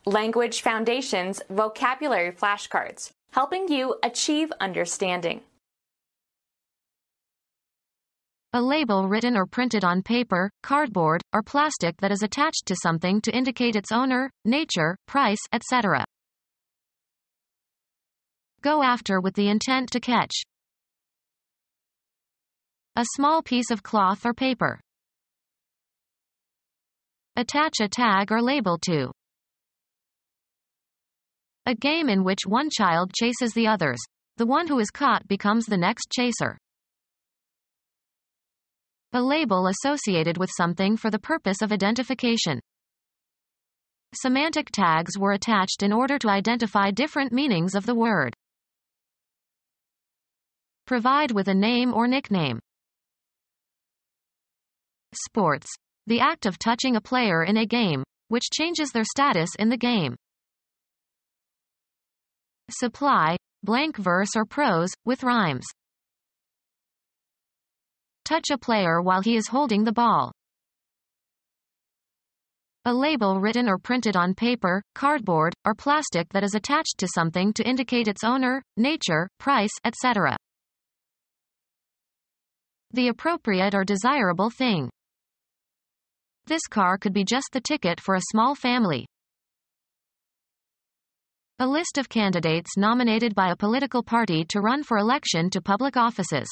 Language Foundations Vocabulary Flashcards, helping you achieve understanding. A label written or printed on paper, cardboard, or plastic that is attached to something to indicate its owner, nature, price, etc. Go after with the intent to catch. A small piece of cloth or paper. Attach a tag or label to. A game in which one child chases the others. The one who is caught becomes the next chaser. A label associated with something for the purpose of identification. Semantic tags were attached in order to identify different meanings of the word. Provide with a name or nickname. Sports. The act of touching a player in a game, which changes their status in the game. Supply. Blank verse or prose, with rhymes. Touch a player while he is holding the ball. A label written or printed on paper, cardboard, or plastic that is attached to something to indicate its owner, nature, price, etc. The appropriate or desirable thing. This car could be just the ticket for a small family. A list of candidates nominated by a political party to run for election to public offices.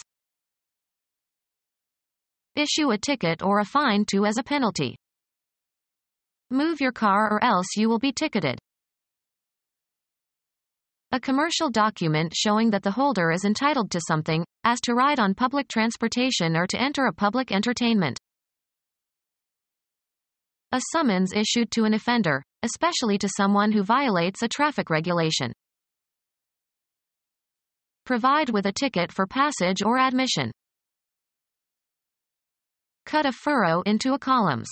Issue a ticket or a fine to as a penalty. Move your car or else you will be ticketed. A commercial document showing that the holder is entitled to something, as to ride on public transportation or to enter a public entertainment. A summons issued to an offender, especially to someone who violates a traffic regulation. Provide with a ticket for passage or admission. Cut a furrow into a columns.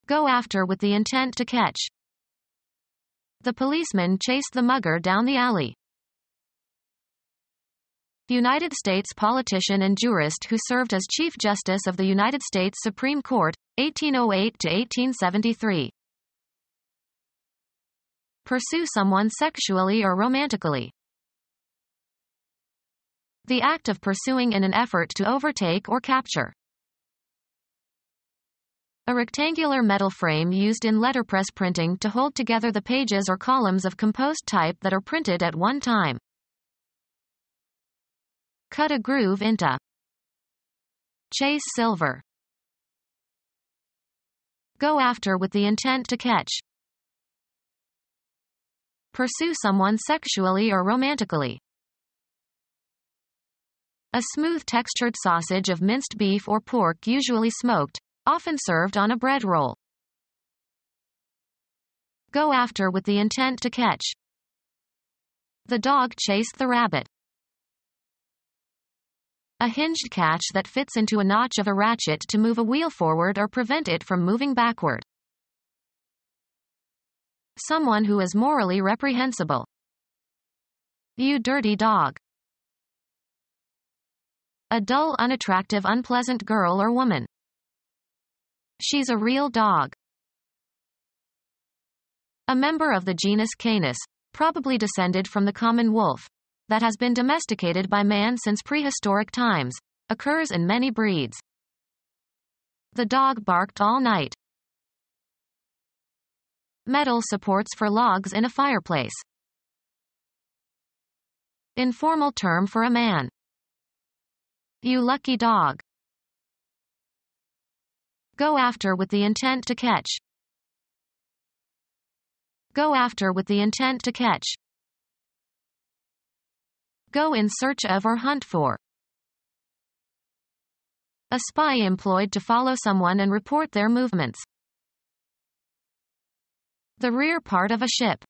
Go after with the intent to catch. The policeman chased the mugger down the alley. United States politician and jurist who served as Chief Justice of the United States Supreme Court, 1808 to 1873. Pursue someone sexually or romantically. The act of pursuing in an effort to overtake or capture. A rectangular metal frame used in letterpress printing to hold together the pages or columns of composed type that are printed at one time. Cut a groove into. Chase silver. Go after with the intent to catch. Pursue someone sexually or romantically. A smooth textured sausage of minced beef or pork, usually smoked, often served on a bread roll. Go after with the intent to catch. The dog chased the rabbit. A hinged catch that fits into a notch of a ratchet to move a wheel forward or prevent it from moving backward. Someone who is morally reprehensible. You dirty dog. A dull, unattractive, unpleasant girl or woman. She's a real dog. A member of the genus Canis, probably descended from the common wolf, that has been domesticated by man since prehistoric times, occurs in many breeds. The dog barked all night. Metal supports for logs in a fireplace. Informal term for a man. You lucky dog. Go after with the intent to catch. Go after with the intent to catch. Go in search of or hunt for. A spy employed to follow someone and report their movements. The rear part of a ship.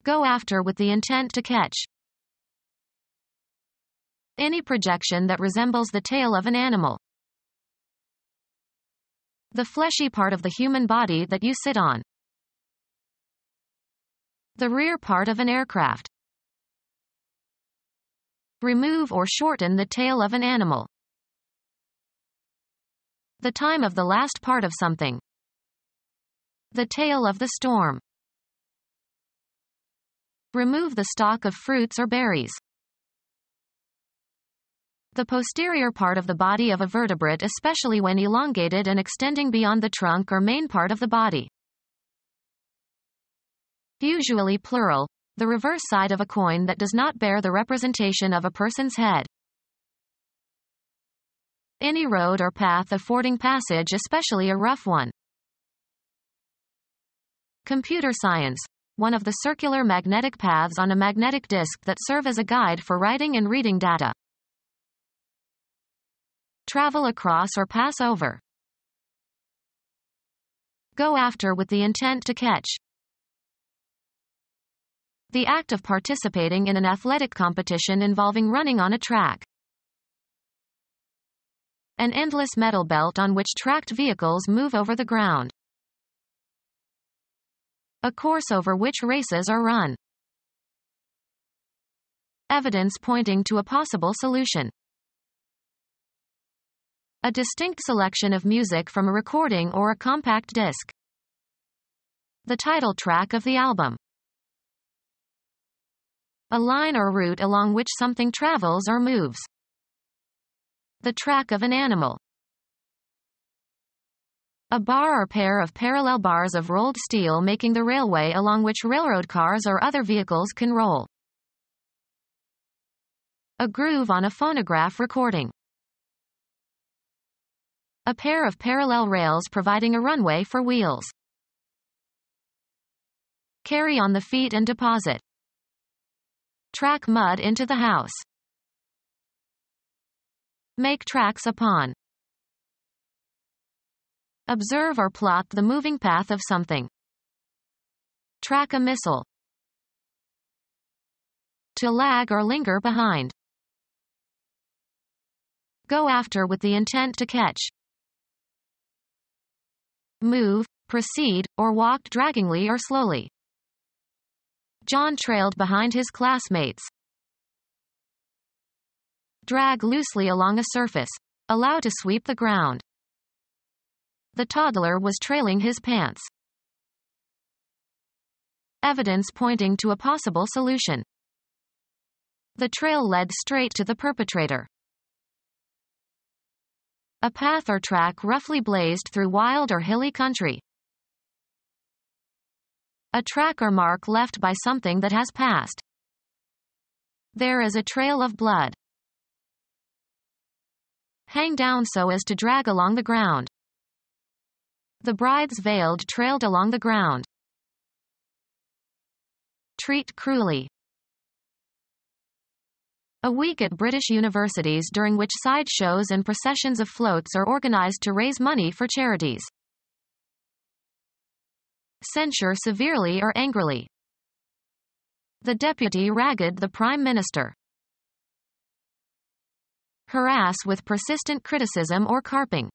Go after with the intent to catch. Any projection that resembles the tail of an animal. The fleshy part of the human body that you sit on. The rear part of an aircraft. Remove or shorten the tail of an animal. The time of the last part of something. The tail of the storm. Remove the stalk of fruits or berries. The posterior part of the body of a vertebrate, especially when elongated and extending beyond the trunk or main part of the body. Usually plural, the reverse side of a coin that does not bear the representation of a person's head. Any road or path affording passage, especially a rough one. Computer science. One of the circular magnetic paths on a magnetic disk that serve as a guide for writing and reading data. Travel across or pass over. Go after with the intent to catch. The act of participating in an athletic competition involving running on a track. An endless metal belt on which tracked vehicles move over the ground. A course over which races are run. Evidence pointing to a possible solution. A distinct selection of music from a recording or a compact disc. The title track of the album. A line or route along which something travels or moves. The track of an animal. A bar or pair of parallel bars of rolled steel making the railway along which railroad cars or other vehicles can roll. A groove on a phonograph recording. A pair of parallel rails providing a runway for wheels. Carry on the feet and deposit. Track mud into the house. Make tracks upon. Observe or plot the moving path of something. Track a missile. To lag or linger behind. Go after with the intent to catch. Move, proceed, or walked draggingly or slowly. John trailed behind his classmates. Drag loosely along a surface. Allow to sweep the ground. The toddler was trailing his pants. Evidence pointing to a possible solution. The trail led straight to the perpetrator. A path or track roughly blazed through wild or hilly country. A track or mark left by something that has passed. There is a trail of blood. Hang down so as to drag along the ground. The bride's veiled trailed along the ground. Treat cruelly. A week at British universities during which side shows and processions of floats are organized to raise money for charities. Censure severely or angrily. The deputy ragged the prime minister. Harass with persistent criticism or carping.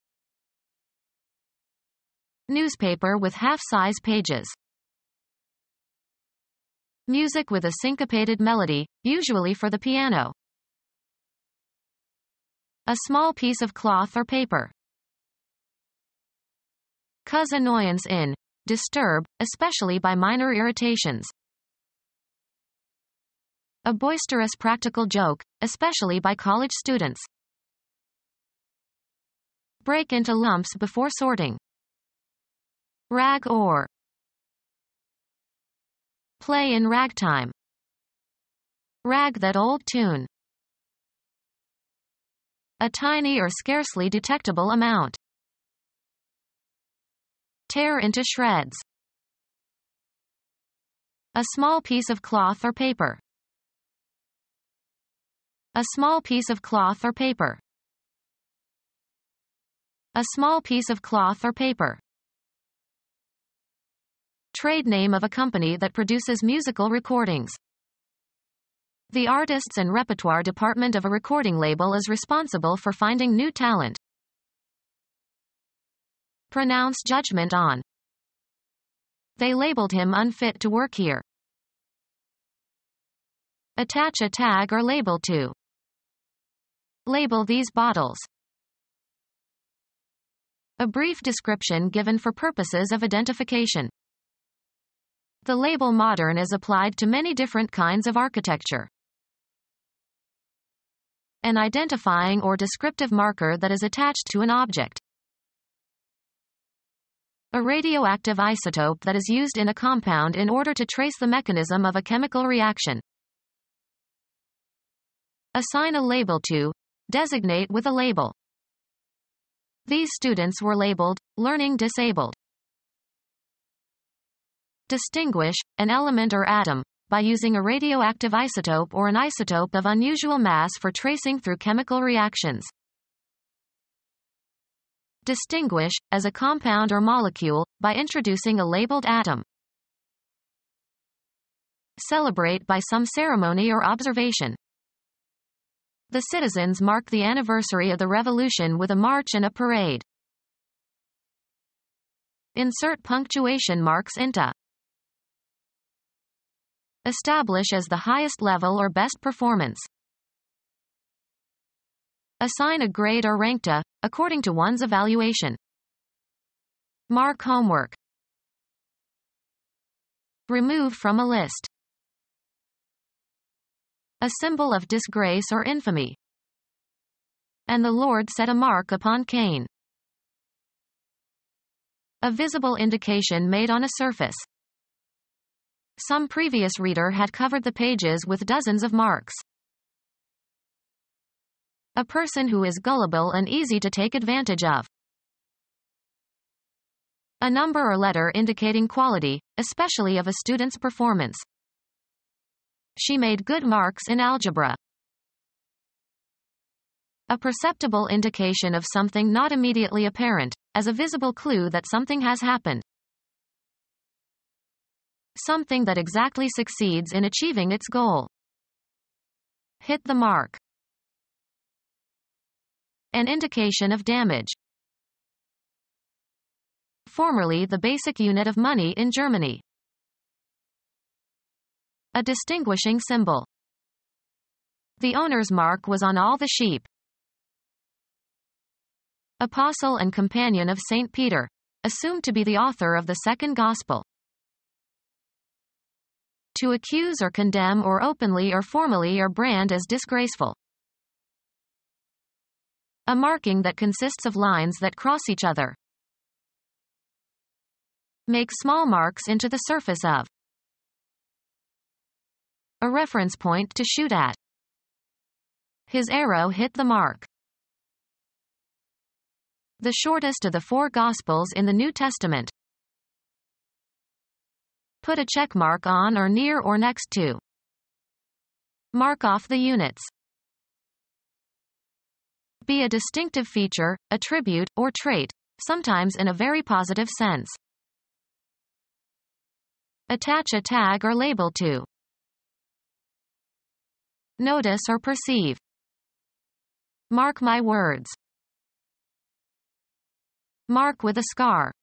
Newspaper with half-size pages. Music with a syncopated melody, usually for the piano. A small piece of cloth or paper. Cause annoyance in. Disturb, especially by minor irritations. A boisterous practical joke, especially by college students. Break into lumps before sorting. Rag or. Play in ragtime. Rag that old tune. A tiny or scarcely detectable amount. Tear into shreds. A small piece of cloth or paper. A small piece of cloth or paper. A small piece of cloth or paper. Trade name of a company that produces musical recordings. The artists and repertoire department of a recording label is responsible for finding new talent. Pronounce judgment on. They labeled him unfit to work here. Attach a tag or label to. Label these bottles. A brief description given for purposes of identification. The label modern is applied to many different kinds of architecture. An identifying or descriptive marker that is attached to an object. A radioactive isotope that is used in a compound in order to trace the mechanism of a chemical reaction. Assign a label to. Designate with a label. These students were labeled, learning disabled. Distinguish, an element or atom, by using a radioactive isotope or an isotope of unusual mass for tracing through chemical reactions. Distinguish, as a compound or molecule, by introducing a labeled atom. Celebrate by some ceremony or observation. The citizens mark the anniversary of the revolution with a march and a parade. Insert punctuation marks into. Establish as the highest level or best performance. Assign a grade or rank to, according to one's evaluation. Mark homework. Remove from a list. A symbol of disgrace or infamy. And the Lord set a mark upon Cain. A visible indication made on a surface. Some previous reader had covered the pages with dozens of marks. A person who is gullible and easy to take advantage of. A number or letter indicating quality, especially of a student's performance. She made good marks in algebra. A perceptible indication of something not immediately apparent, as a visible clue that something has happened. Something that exactly succeeds in achieving its goal. Hit the mark. An indication of damage. Formerly the basic unit of money in Germany. A distinguishing symbol. The owner's mark was on all the sheep. Apostle and companion of St. Peter, assumed to be the author of the second gospel. To accuse or condemn or openly or formally or brand as disgraceful. A marking that consists of lines that cross each other. Make small marks into the surface of. A reference point to shoot at. His arrow hit the mark. The shortest of the four Gospels in the New Testament. Put a check mark on or near or next to. Mark off the units. Be a distinctive feature, attribute, or trait, sometimes in a very positive sense. Attach a tag or label to. Notice or perceive. Mark my words. Mark with a scar.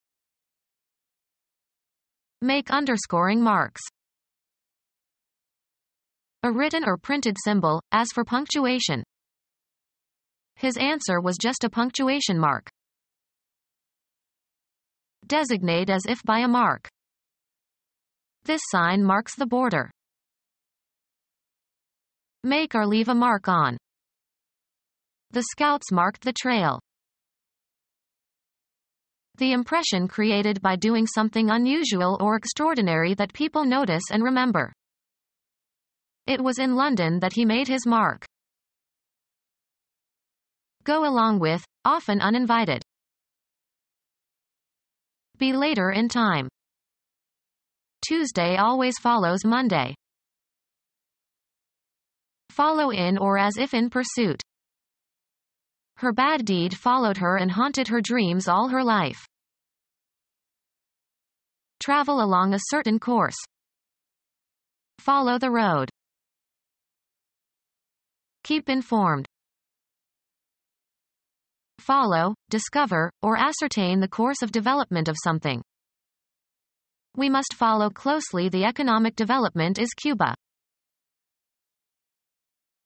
Make underscoring marks. A written or printed symbol, as for punctuation. His answer was just a punctuation mark. Designate as if by a mark. This sign marks the border. Make or leave a mark on. The scouts marked the trail. The impression created by doing something unusual or extraordinary that people notice and remember. It was in London that he made his mark. Go along with, often uninvited. Be later in time. Tuesday always follows Monday. Follow in or as if in pursuit. Her bad deed followed her and haunted her dreams all her life. Travel along a certain course. Follow the road. Keep informed. Follow, discover, or ascertain the course of development of something. We must follow closely the economic development is Cuba.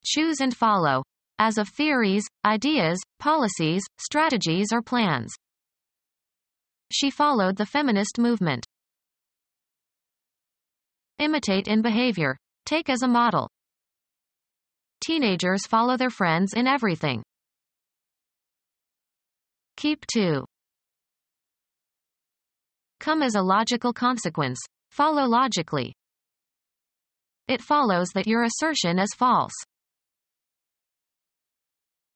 Choose and follow, as of theories, ideas, policies, strategies or plans. She followed the feminist movement. Imitate in behavior. Take as a model. Teenagers follow their friends in everything. Keep to. Come as a logical consequence. Follow logically. It follows that your assertion is false.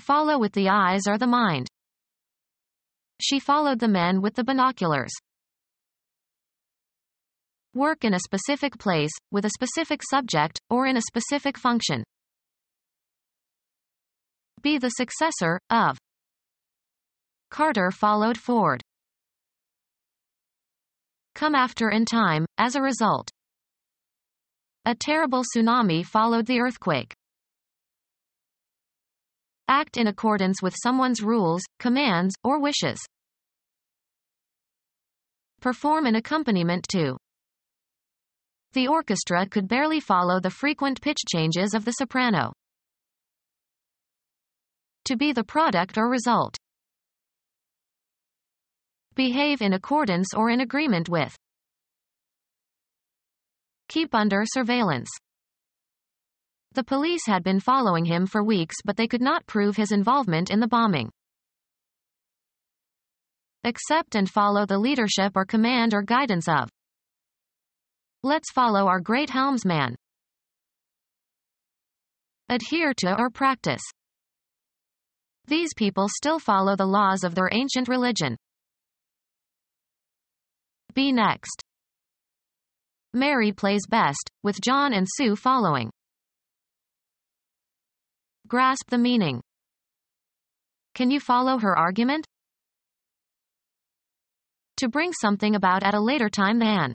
Follow with the eyes or the mind. She followed the men with the binoculars. Work in a specific place, with a specific subject, or in a specific function. Be the successor of. Carter followed Ford. Come after in time, as a result. A terrible tsunami followed the earthquake. Act in accordance with someone's rules, commands, or wishes. Perform an accompaniment to. The orchestra could barely follow the frequent pitch changes of the soprano. To be the product or result. Behave in accordance or in agreement with. Keep under surveillance. The police had been following him for weeks, but they could not prove his involvement in the bombing. Accept and follow the leadership or command or guidance of. Let's follow our great helmsman. Adhere to or practice. These people still follow the laws of their ancient religion. Be next. Mary plays best, with John and Sue following. Grasp the meaning. Can you follow her argument? To bring something about at a later time than.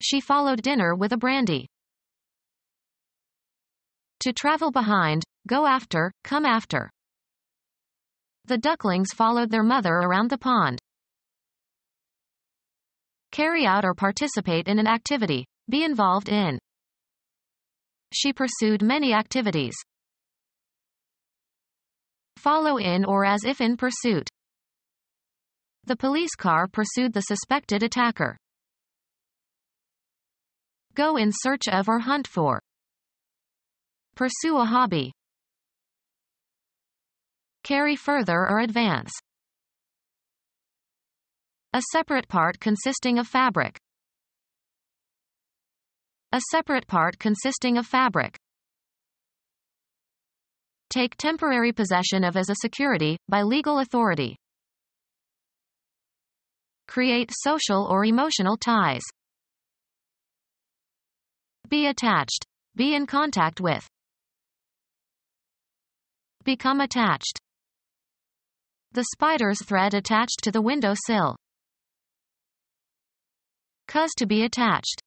She followed dinner with a brandy. To travel behind, go after, come after. The ducklings followed their mother around the pond. Carry out or participate in an activity, be involved in. She pursued many activities. Follow in or as if in pursuit. The police car pursued the suspected attacker. Go in search of or hunt for. Pursue a hobby. Carry further or advance. A separate part consisting of fabric. A separate part consisting of fabric. Take temporary possession of as a security, by legal authority. Create social or emotional ties. Be attached. Be in contact with. Become attached. The spider's thread attached to the window sill. Cause to be attached.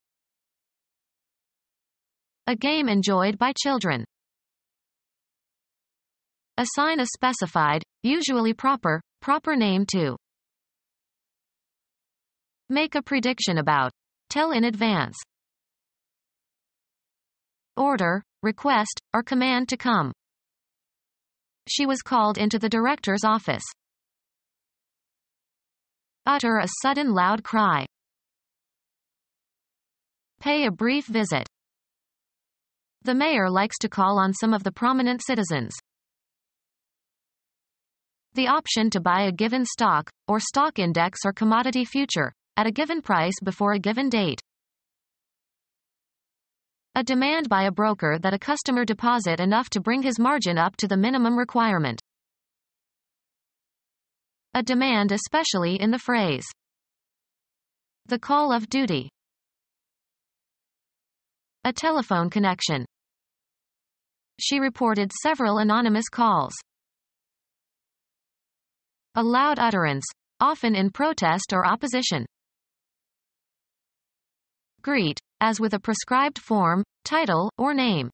A game enjoyed by children. Assign a specified, usually proper name to. Make a prediction about. Tell in advance. Order, request, or command to come. She was called into the director's office. Utter a sudden loud cry. Pay a brief visit. The mayor likes to call on some of the prominent citizens. The option to buy a given stock, or stock index or commodity future, at a given price before a given date. A demand by a broker that a customer deposit enough to bring his margin up to the minimum requirement. A demand especially in the phrase. The call of duty. A telephone connection. She reported several anonymous calls. A loud utterance, often in protest or opposition. Greet, as with a prescribed form, title, or name.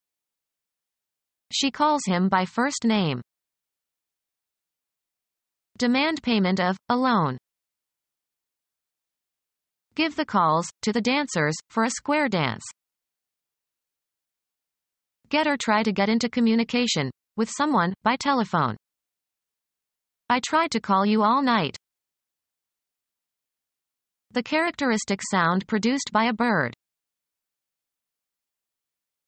She calls him by first name. Demand payment of, a loan. Give the calls, to the dancers, for a square dance. Get or try to get into communication, with someone, by telephone. I tried to call you all night. The characteristic sound produced by a bird.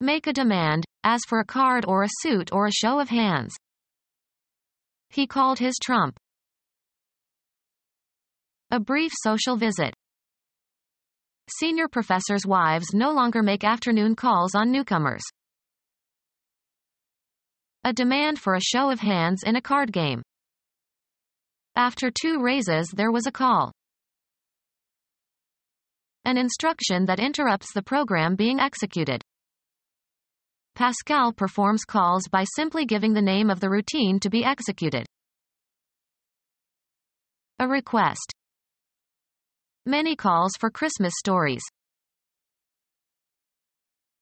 Make a demand, as for a card or a suit or a show of hands. He called his trump. A brief social visit. Senior professors' wives no longer make afternoon calls on newcomers. A demand for a show of hands in a card game. After 2 raises there was a call. An instruction that interrupts the program being executed. Pascal performs calls by simply giving the name of the routine to be executed. A request. Many calls for Christmas stories.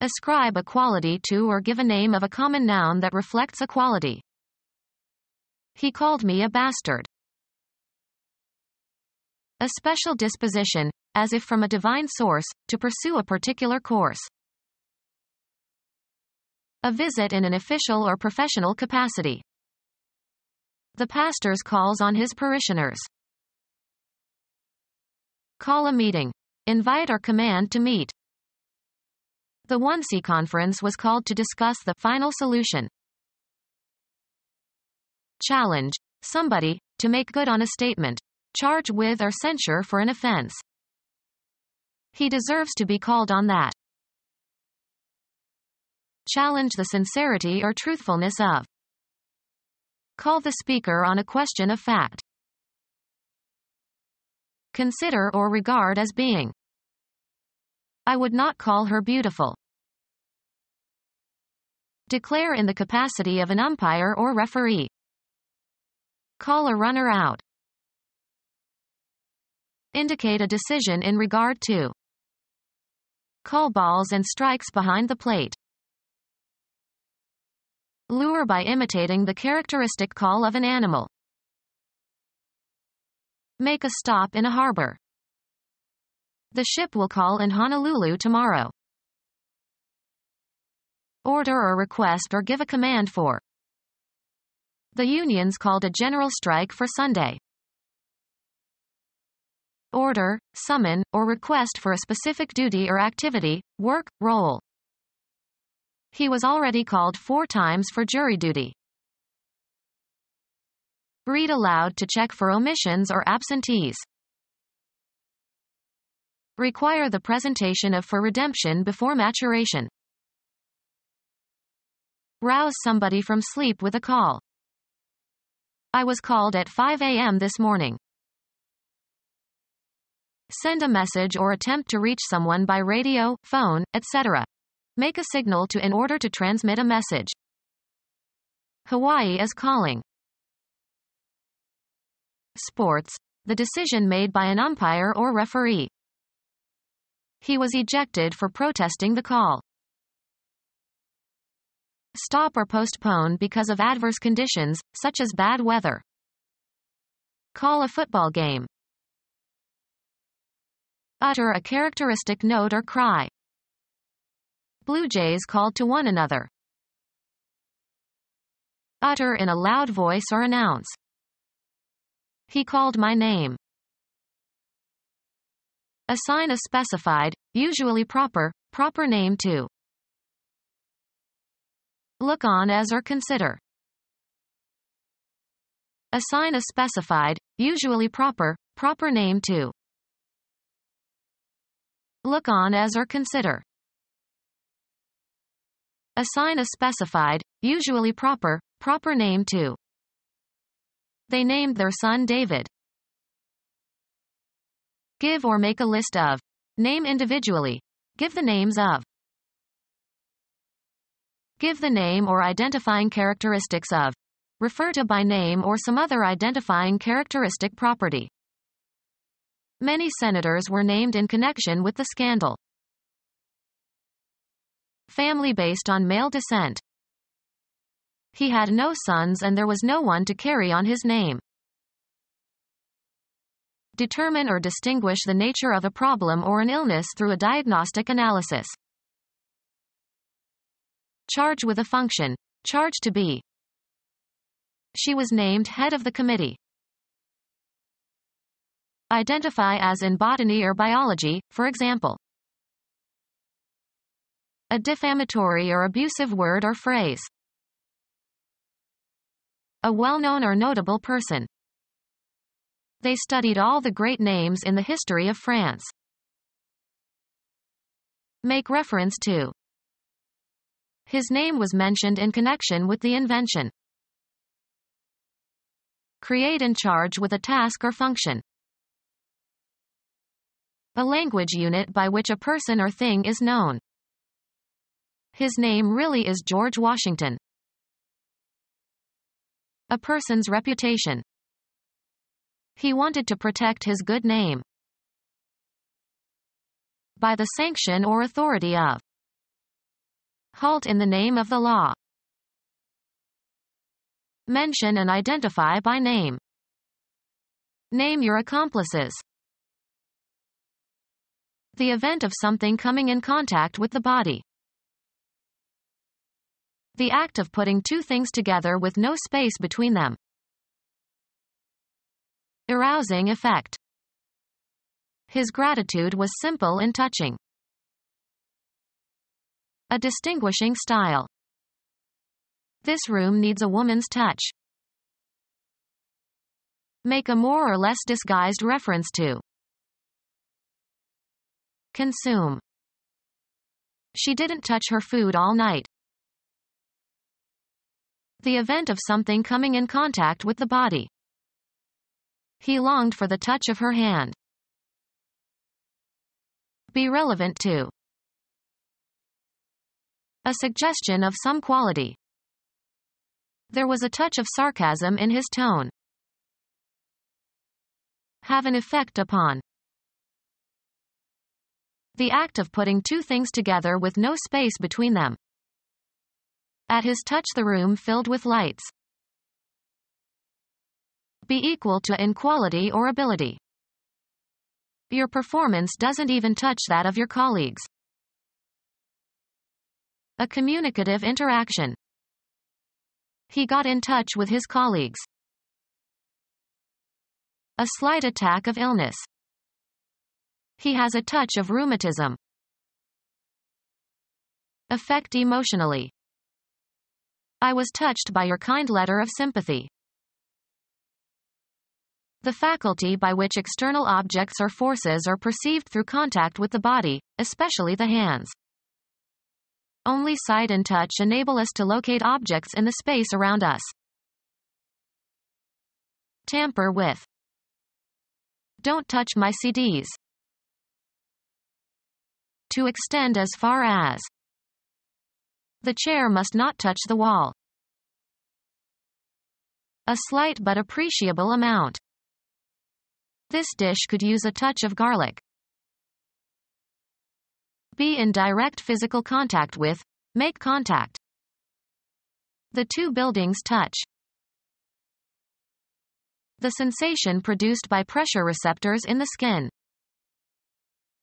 Ascribe a quality to or give a name of a common noun that reflects a quality. He called me a bastard. A special disposition, as if from a divine source, to pursue a particular course. A visit in an official or professional capacity. The pastor's calls on his parishioners. Call a meeting. Invite or command to meet. The 1C conference was called to discuss the final solution. Challenge somebody to make good on a statement, charge with or censure for an offense. He deserves to be called on that. Challenge the sincerity or truthfulness of. Call the speaker on a question of fact. Consider or regard as being. I would not call her beautiful. Declare in the capacity of an umpire or referee. Call a runner out. Indicate a decision in regard to. Call balls and strikes behind the plate. Lure by imitating the characteristic call of an animal. Make a stop in a harbor. The ship will call in Honolulu tomorrow. Order or request or give a command for. The unions called a general strike for Sunday. Order, summon, or request for a specific duty or activity, work, role. He was already called 4 times for jury duty. Read aloud to check for omissions or absentees. Require the presentation of for redemption before maturation. Rouse somebody from sleep with a call. I was called at 5 a.m. this morning. Send a message or attempt to reach someone by radio, phone, etc. Make a signal in order to transmit a message. Hawaii is calling. Sports, the decision made by an umpire or referee. He was ejected for protesting the call. Stop or postpone because of adverse conditions, such as bad weather. Call a football game. Utter a characteristic note or cry. Blue jays called to one another. Utter in a loud voice or announce. He called my name. Assign a specified, usually proper name to. Look on as or consider. Assign a specified, usually proper name to. Look on as or consider. Assign a specified, usually proper name to. They named their son David. Give or make a list of. Name individually. Give the names of. Give the name or identifying characteristics of. Refer to by name or some other identifying characteristic property. Many senators were named in connection with the scandal. Family based on male descent. He had no sons and there was no one to carry on his name. Determine or distinguish the nature of a problem or an illness through a diagnostic analysis. Charge with a function. Charge to be. She was named head of the committee. Identify as in botany or biology, for example. A defamatory or abusive word or phrase. A well-known or notable person. They studied all the great names in the history of France. Make reference to. His name was mentioned in connection with the invention. Create and charge with a task or function. A language unit by which a person or thing is known. His name really is George Washington. A person's reputation. He wanted to protect his good name. By the sanction or authority of. Halt in the name of the law. Mention and identify by name. Name your accomplices. The event of something coming in contact with the body. The act of putting two things together with no space between them. Arousing effect. His gratitude was simple and touching. A distinguishing style. This room needs a woman's touch. Make a more or less disguised reference to. Consume. She didn't touch her food all night. The event of something coming in contact with the body. He longed for the touch of her hand. Be relevant to. A suggestion of some quality. There was a touch of sarcasm in his tone. Have an effect upon. The act of putting two things together with no space between them. At his touch the room filled with lights. Be equal to in quality or ability. Your performance doesn't even touch that of your colleagues. A communicative interaction. He got in touch with his colleagues. A slight attack of illness. He has a touch of rheumatism. Affect emotionally. I was touched by your kind letter of sympathy. The faculty by which external objects or forces are perceived through contact with the body, especially the hands. Only sight and touch enable us to locate objects in the space around us. Tamper with. Don't touch my CDs. To extend as far as. The chair must not touch the wall. A slight but appreciable amount. This dish could use a touch of garlic. Be in direct physical contact with. Make contact. The two buildings touch. The sensation produced by pressure receptors in the skin.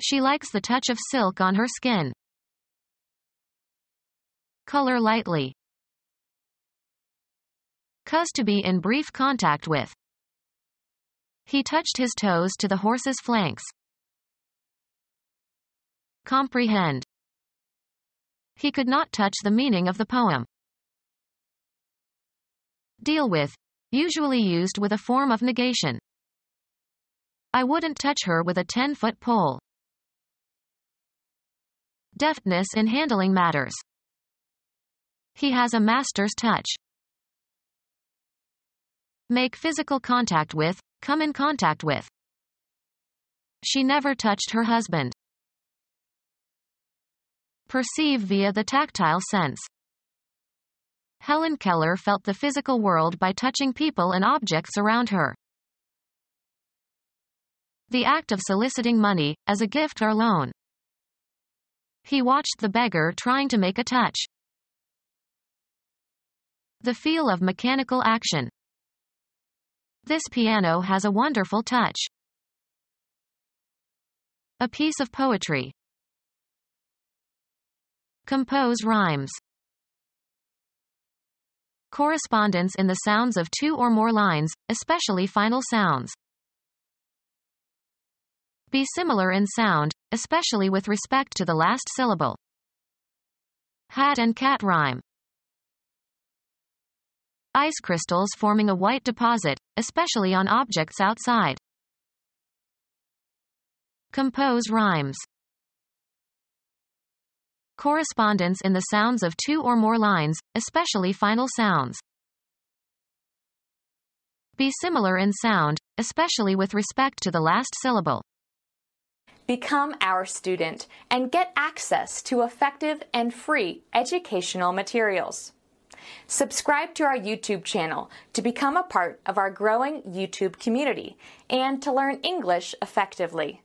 She likes the touch of silk on her skin. Color lightly. Cause to be in brief contact with. He touched his toes to the horse's flanks. Comprehend. He could not touch the meaning of the poem. Deal with. Usually used with a form of negation. I wouldn't touch her with a 10-foot pole. Deftness in handling matters. He has a master's touch. Make physical contact with. Come in contact with. She never touched her husband. Perceive via the tactile sense. Helen Keller felt the physical world by touching people and objects around her. The act of soliciting money, as a gift or loan. He watched the beggar trying to make a touch. The feel of mechanical action. This piano has a wonderful touch. A piece of poetry. Compose rhymes. Correspondence in the sounds of two or more lines, especially final sounds. Be similar in sound, especially with respect to the last syllable. Hat and cat rhyme. Ice crystals forming a white deposit, especially on objects outside. Compose rhymes. Correspondence in the sounds of two or more lines, especially final sounds. Be similar in sound, especially with respect to the last syllable. Become our student and get access to effective and free educational materials. Subscribe to our YouTube channel to become a part of our growing YouTube community and to learn English effectively.